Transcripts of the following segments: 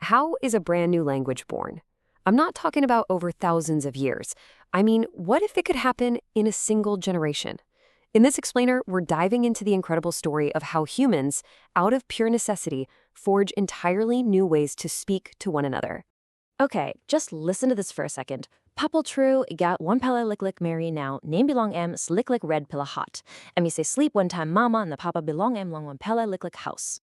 How is a brand new language born? I'm not talking about over thousands of years. I mean, what if it could happen in a single generation? In this explainer, we're diving into the incredible story of how humans, out of pure necessity, forge entirely new ways to speak to one another. Okay, just listen to this for a second. Papal true, got one pala lick lick Mary now, name belong em, slick lick red pilla hot. And me say sleep one time mama and the papa belong em long one pella lick lick house.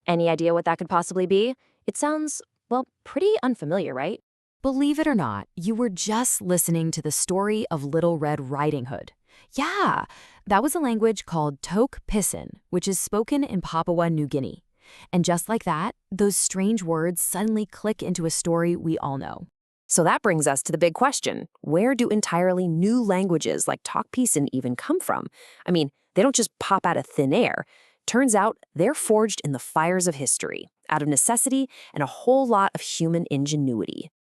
Any idea what that could possibly be? It sounds, well, pretty unfamiliar, right? Believe it or not, you were just listening to the story of Little Red Riding Hood. Yeah, that was a language called Tok Pisin, which is spoken in Papua New Guinea. And just like that, those strange words suddenly click into a story we all know. So that brings us to the big question. Where do entirely new languages like Tok Pisin even come from? I mean, they don't just pop out of thin air. Turns out they're forged in the fires of history, out of necessity and a whole lot of human ingenuity.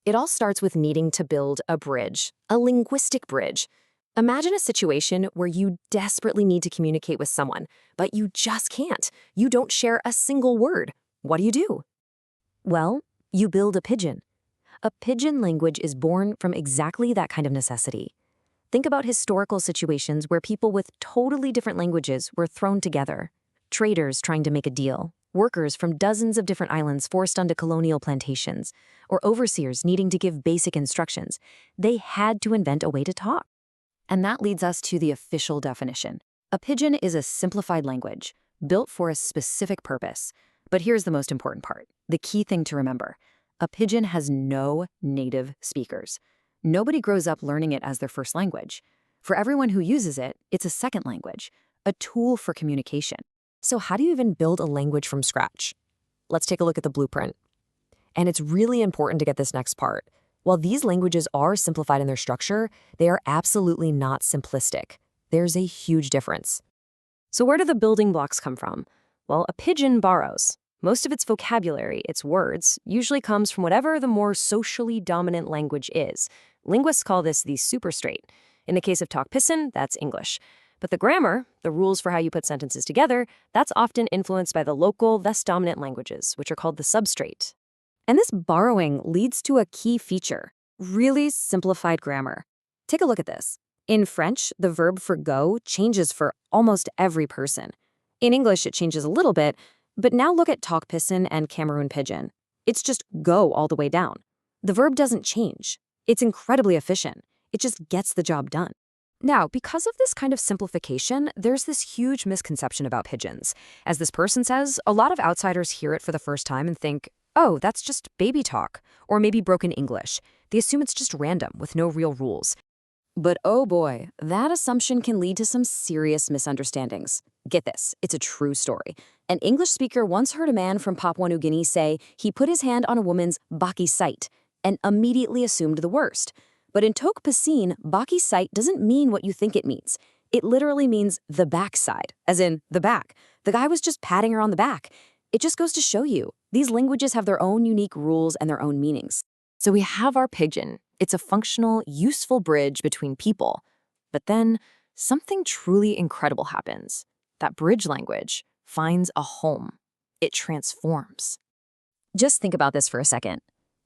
It all starts with needing to build a bridge, a linguistic bridge. Imagine a situation where you desperately need to communicate with someone, but you just can't. You don't share a single word. What do? Well, you build a pidgin. A pidgin language is born from exactly that kind of necessity. Think about historical situations where people with totally different languages were thrown together. Traders trying to make a deal, workers from dozens of different islands forced onto colonial plantations, or overseers needing to give basic instructions. They had to invent a way to talk. And that leads us to the official definition. A pidgin is a simplified language, built for a specific purpose. But here's the most important part, the key thing to remember. A pidgin has no native speakers. Nobody grows up learning it as their first language. For everyone who uses it, it's a second language, a tool for communication. So how do you even build a language from scratch? Let's take a look at the blueprint. And it's really important to get this next part. While these languages are simplified in their structure, they are absolutely not simplistic. There's a huge difference. So where do the building blocks come from? Well, a pidgin borrows. Most of its vocabulary, its words, usually comes from whatever the more socially dominant language is. Linguists call this the superstrate. In the case of Tok Pisin, that's English. But the grammar, the rules for how you put sentences together, that's often influenced by the local, less dominant languages, which are called the substrate. And this borrowing leads to a key feature, really simplified grammar. Take a look at this. In French, the verb for go changes for almost every person. In English, it changes a little bit, but now look at Tok Pisin and Cameroon Pidgin. It's just go all the way down. The verb doesn't change. It's incredibly efficient. It just gets the job done. Now, because of this kind of simplification, there's this huge misconception about pidgins. As this person says, a lot of outsiders hear it for the first time and think, oh, that's just baby talk, or maybe broken English. They assume it's just random, with no real rules. But oh boy, that assumption can lead to some serious misunderstandings. Get this, it's a true story. An English speaker once heard a man from Papua New Guinea say he put his hand on a woman's baki site and immediately assumed the worst. But in Tok Pisin, baki site doesn't mean what you think it means. It literally means the backside, as in the back. The guy was just patting her on the back. It just goes to show you, these languages have their own unique rules and their own meanings. So we have our pidgin. It's a functional, useful bridge between people. But then something truly incredible happens. That bridge language finds a home. It transforms. Just think about this for a second.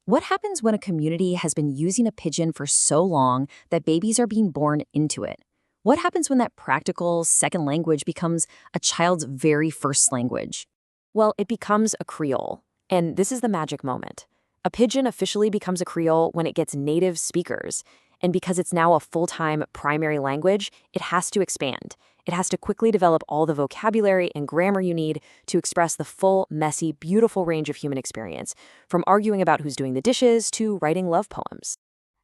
What happens when a community has been using a pidgin for so long that babies are being born into it? What happens when that practical second language becomes a child's very first language? Well, it becomes a Creole. And this is the magic moment. A pidgin officially becomes a Creole when it gets native speakers. And because it's now a full-time primary language, it has to expand. It has to quickly develop all the vocabulary and grammar you need to express the full, messy, beautiful range of human experience, from arguing about who's doing the dishes to writing love poems.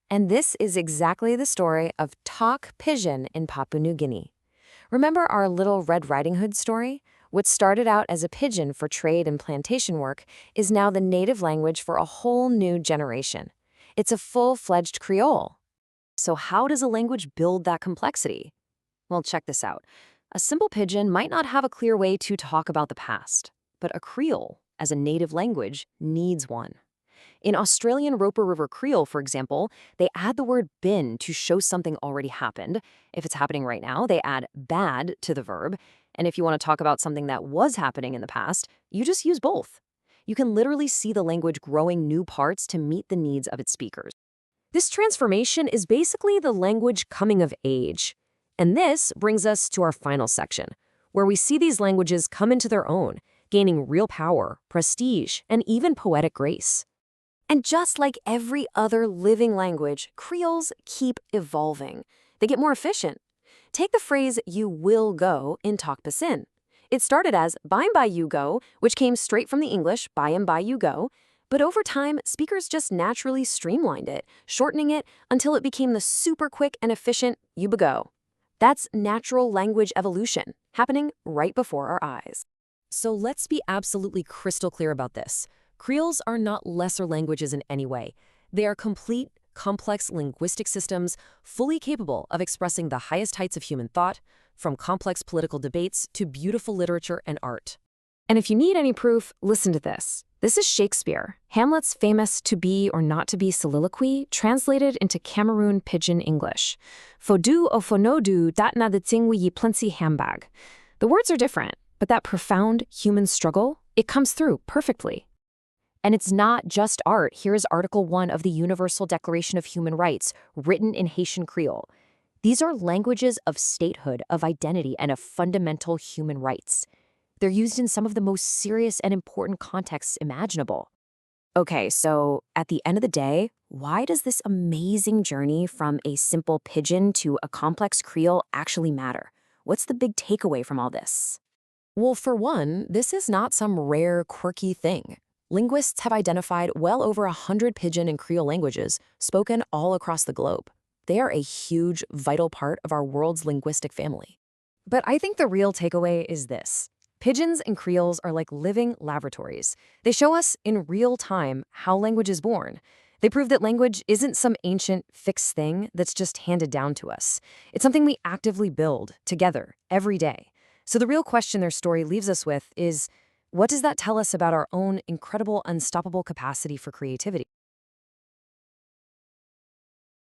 And this is exactly the story of Tok Pisin in Papua New Guinea. Remember our Little Red Riding Hood story? What started out as a pidgin for trade and plantation work is now the native language for a whole new generation. It's a full-fledged Creole. So how does a language build that complexity? Well, check this out. A simple pidgin might not have a clear way to talk about the past, but a Creole, as a native language, needs one. In Australian Roper River Creole, for example, they add the word bin to show something already happened. If it's happening right now, they add bad to the verb. And if you want to talk about something that was happening in the past, you just use both. you can literally see the language growing new parts to meet the needs of its speakers. This transformation is basically the language coming of age. And this brings us to our final section, where we see these languages come into their own, gaining real power, prestige, and even poetic grace. And just like every other living language, Creoles keep evolving. They get more efficient. Take the phrase, you will go, in Tok Pisin. It started as "Bye bye you go," which came straight from the English "by and by you go," but over time, speakers just naturally streamlined it, shortening it until it became the super quick and efficient "you go." That's natural language evolution, happening right before our eyes. So let's be absolutely crystal clear about this. Creoles are not lesser languages in any way. They are complete, complex linguistic systems fully capable of expressing the highest heights of human thought, from complex political debates to beautiful literature and art. And if you need any proof, listen to this. This is Shakespeare, Hamlet's famous to be or not to be soliloquy, translated into Cameroon Pidgin English. Fodu o fonodu dat na de tingwi yi plensi hambag. The words are different, but that profound human struggle, it comes through perfectly. And it's not just art. Here's Article 1 of the Universal Declaration of Human Rights, written in Haitian Creole. These are languages of statehood, of identity, and of fundamental human rights. They're used in some of the most serious and important contexts imaginable. Okay, so at the end of the day, why does this amazing journey from a simple pidgin to a complex Creole actually matter? What's the big takeaway from all this? Well, for one, this is not some rare, quirky thing. Linguists have identified well over 100 Pidgin and Creole languages spoken all across the globe. They are a huge, vital part of our world's linguistic family. But I think the real takeaway is this. Pidgins and Creoles are like living laboratories. They show us in real time how language is born. They prove that language isn't some ancient, fixed thing that's just handed down to us. It's something we actively build together every day. So the real question their story leaves us with is, what does that tell us about our own incredible, unstoppable capacity for creativity?